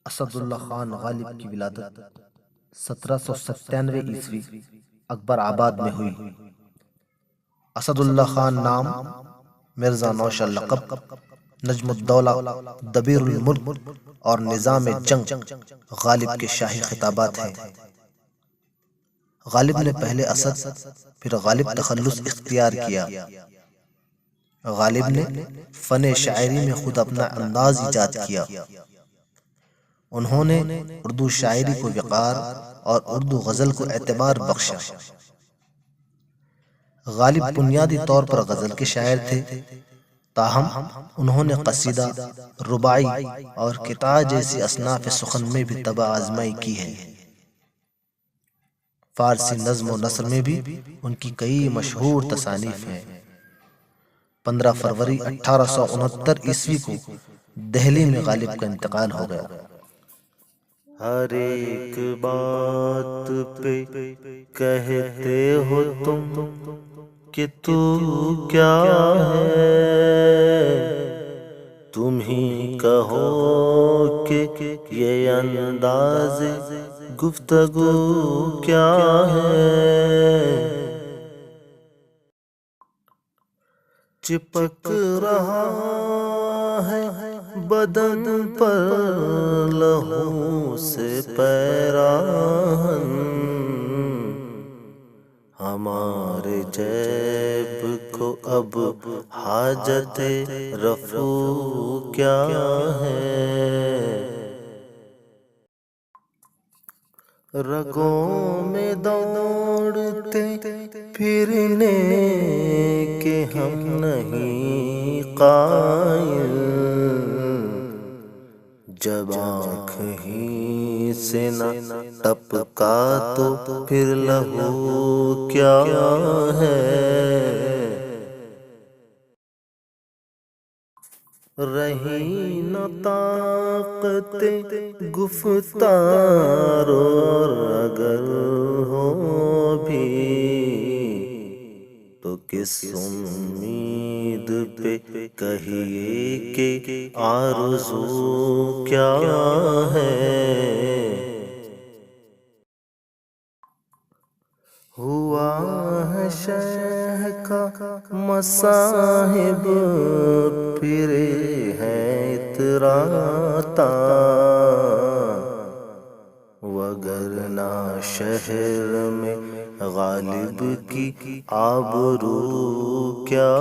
اسد اللہ خان غالب کی ولادت 1797 اکبر آباد میں ہوئی۔ اسد اللہ خان نام، مرزا نوشہ لقب، نجم الدولہ، دبیر الملک اور نظام جنگ غالب کے شاہی خطابات ہیں۔ غالب نے پہلے اسد پھر غالب تخلص اختیار کیا۔ غالب نے فن شاعری میں خود اپنا انداز ایجاد کیا۔ انہوں نے اردو شاعری کو وقار اور اردو غزل کو اعتبار بخشا۔ غالب بنیادی طور پر غزل کے شاعر تھے، تاہم انہوں نے قصیدہ، رباعی اور قطعہ جیسی اصناف سخن میں بھی طبع آزمائی کی ہے۔ فارسی نظم و نثر میں بھی ان کی کئی مشہور تصانیف ہیں۔ 15 فروری 1869 کو دہلی میں غالب کا انتقال ہو گیا۔ ہر ایک بات پہ کہتے ہو تم کہ تو کیا ہے، تم ہی کہو کہ یہ انداز گفتگو کیا ہے۔ چپک رہا ہے بدن پر لہو سے پیراہن، ہمارے جیب کو اب حاجت رفو کیا ہے۔ رگوں میں دوڑتے پھرنے کے ہم نہیں قائل، جب آنکھ ہی سے نہ ٹپکا تو پھر لہو کیا ہے۔ رہی نہ طاقت گفتار اور اگر ہو بھی تو کس امید پہ کہیے کہ آرزو کیا ہے۔ ہوا ہے شہ کا مصاحب پھرے ہیں اتراتا، وگرنہ شہر میں غالب کی آبرو کیا